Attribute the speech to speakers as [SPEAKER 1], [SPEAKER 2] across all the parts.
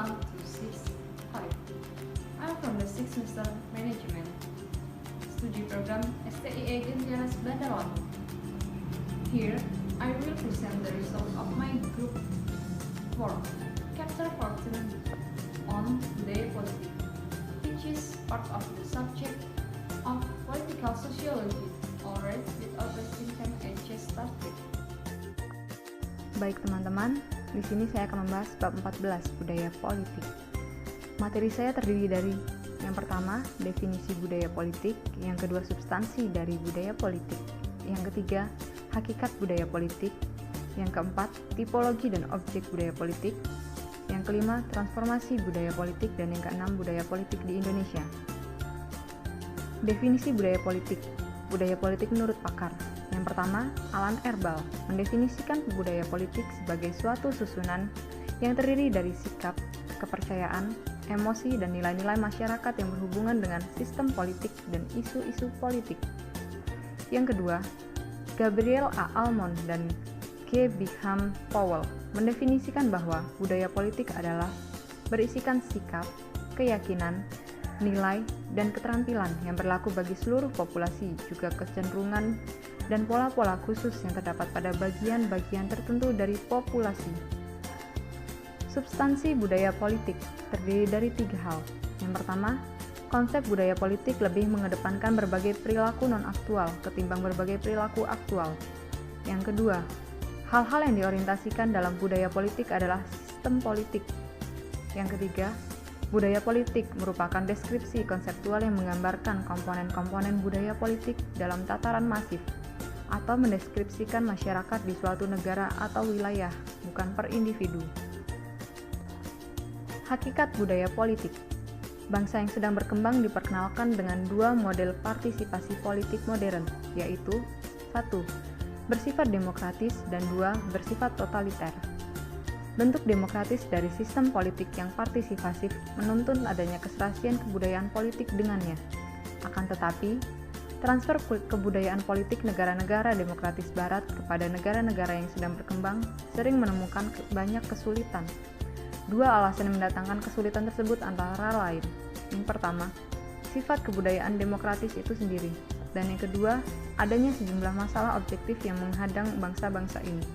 [SPEAKER 1] 1 to 6 5. I'm from the 6th semester management studi program STIE Gentianas Belanda Lampung. Here, I will present the result of my group work, Chapter 14 on Budaya Politik, which is part of the subject of Political Sociology. Alright, without wasting time, I just started.
[SPEAKER 2] Baik teman-teman, di sini saya akan membahas bab 14, budaya politik. Materi saya terdiri dari yang pertama, definisi budaya politik, yang kedua, substansi dari budaya politik, yang ketiga, hakikat budaya politik, yang keempat, tipologi dan objek budaya politik, yang kelima, transformasi budaya politik, dan yang keenam, budaya politik di Indonesia. Definisi budaya politik. Budaya politik menurut pakar. Yang pertama, Alan Erbal mendefinisikan budaya politik sebagai suatu susunan yang terdiri dari sikap, kepercayaan, emosi, dan nilai-nilai masyarakat yang berhubungan dengan sistem politik dan isu-isu politik. Yang kedua, Gabriel A. Almond dan G. Bingham Powell mendefinisikan bahwa budaya politik adalah berisikan sikap, keyakinan, nilai, dan keterampilan yang berlaku bagi seluruh populasi, juga kecenderungan dan pola-pola khusus yang terdapat pada bagian-bagian tertentu dari populasi. Substansi budaya politik terdiri dari 3 hal. Yang pertama, konsep budaya politik lebih mengedepankan berbagai perilaku non-aktual ketimbang berbagai perilaku aktual. Yang kedua, hal-hal yang diorientasikan dalam budaya politik adalah sistem politik. Yang ketiga, budaya politik merupakan deskripsi konseptual yang menggambarkan komponen-komponen budaya politik dalam tataran masif, atau mendeskripsikan masyarakat di suatu negara atau wilayah, bukan per individu. Hakikat budaya politik. Bangsa yang sedang berkembang diperkenalkan dengan 2 model partisipasi politik modern, yaitu 1. Bersifat demokratis, dan 2. Bersifat totaliter. Bentuk demokratis dari sistem politik yang partisipasif menuntun adanya keserasian kebudayaan politik dengannya. Akan tetapi, transfer kebudayaan politik negara-negara demokratis barat kepada negara-negara yang sedang berkembang sering menemukan banyak kesulitan. 2 alasan yang mendatangkan kesulitan tersebut antara lain. Yang pertama, sifat kebudayaan demokratis itu sendiri. Dan yang kedua, adanya sejumlah masalah objektif yang menghadang bangsa-bangsa ini.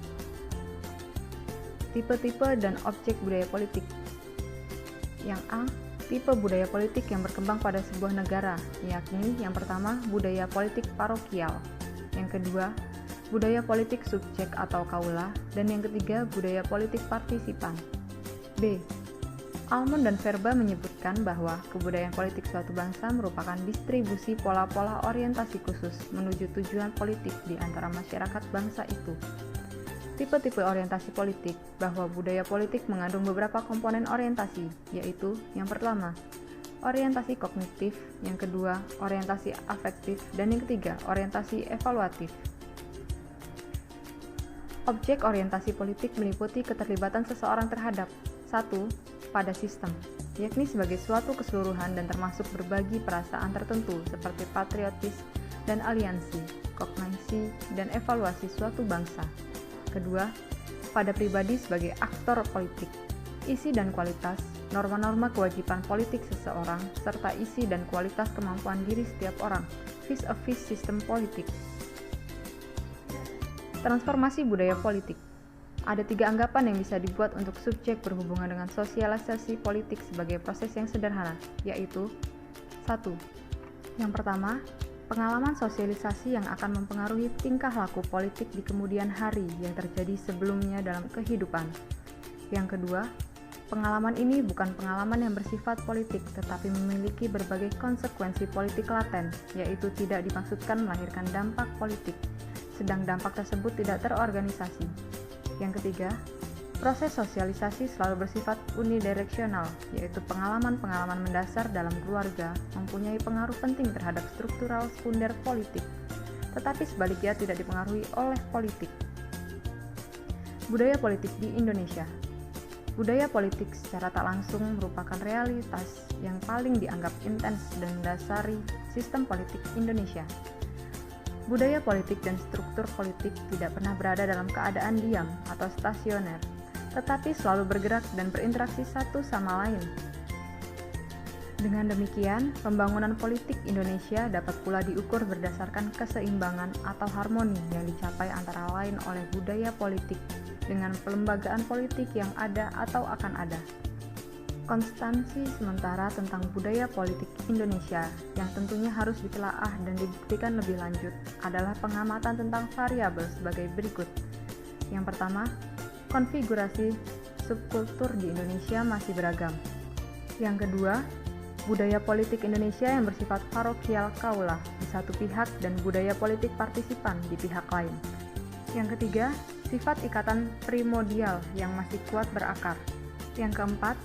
[SPEAKER 2] Tipe-tipe dan objek budaya politik. Yang A, tipe budaya politik yang berkembang pada sebuah negara, yakni yang pertama, budaya politik parokial, yang kedua, budaya politik subjek atau kaula, dan yang ketiga, budaya politik partisipan. B. Almond dan Verba menyebutkan bahwa kebudayaan politik suatu bangsa merupakan distribusi pola-pola orientasi khusus menuju tujuan politik di antara masyarakat bangsa itu. Tipe-tipe orientasi politik, bahwa budaya politik mengandung beberapa komponen orientasi, yaitu yang pertama, orientasi kognitif, yang kedua, orientasi afektif, dan yang ketiga, orientasi evaluatif. Objek orientasi politik meliputi keterlibatan seseorang terhadap 1. Pada sistem, yakni sebagai suatu keseluruhan dan termasuk berbagi perasaan tertentu seperti patriotis dan aliansi, kognisi, dan evaluasi suatu bangsa. Kedua, pada pribadi sebagai aktor politik, isi dan kualitas, norma-norma kewajiban politik seseorang, serta isi dan kualitas kemampuan diri setiap orang, vis-a-vis sistem politik. Transformasi budaya politik. Ada 3 anggapan yang bisa dibuat untuk subjek berhubungan dengan sosialisasi politik sebagai proses yang sederhana, yaitu 1. Yang pertama, pengalaman sosialisasi yang akan mempengaruhi tingkah laku politik di kemudian hari yang terjadi sebelumnya dalam kehidupan. Yang kedua, pengalaman ini bukan pengalaman yang bersifat politik, tetapi memiliki berbagai konsekuensi politik laten, yaitu tidak dimaksudkan melahirkan dampak politik, sedang dampak tersebut tidak terorganisasi. Yang ketiga, proses sosialisasi selalu bersifat unidireksional, yaitu pengalaman-pengalaman mendasar dalam keluarga mempunyai pengaruh penting terhadap struktural sekunder politik, tetapi sebaliknya tidak dipengaruhi oleh politik. Budaya politik di Indonesia. Budaya politik secara tak langsung merupakan realitas yang paling dianggap intens dan mendasari sistem politik Indonesia. Budaya politik dan struktur politik tidak pernah berada dalam keadaan diam atau stasioner, tetapi selalu bergerak dan berinteraksi satu sama lain. Dengan demikian, pembangunan politik Indonesia dapat pula diukur berdasarkan keseimbangan atau harmoni yang dicapai antara lain oleh budaya politik dengan pelembagaan politik yang ada atau akan ada. Konstansi sementara tentang budaya politik Indonesia yang tentunya harus ditelaah dan dibuktikan lebih lanjut adalah pengamatan tentang variabel sebagai berikut. Yang pertama, konfigurasi subkultur di Indonesia masih beragam. Yang kedua, budaya politik Indonesia yang bersifat parokial kaulah di satu pihak dan budaya politik partisipan di pihak lain. Yang ketiga, sifat ikatan primordial yang masih kuat berakar. Yang keempat,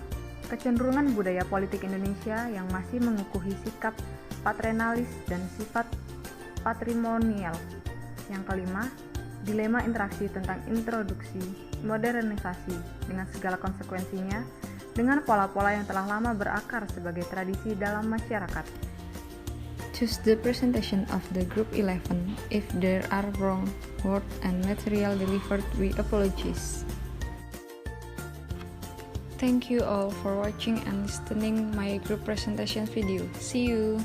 [SPEAKER 2] kecenderungan budaya politik Indonesia yang masih mengukuhi sikap paternalis dan sifat patrimonial. Yang kelima, dilema interaksi tentang introduksi modernisasi dengan segala konsekuensinya dengan pola-pola yang telah lama berakar sebagai tradisi dalam masyarakat. Choose the presentation of the group 11. If there are wrong word and material delivered, we apologize. Thank you all for watching and listening my group presentation video. See you!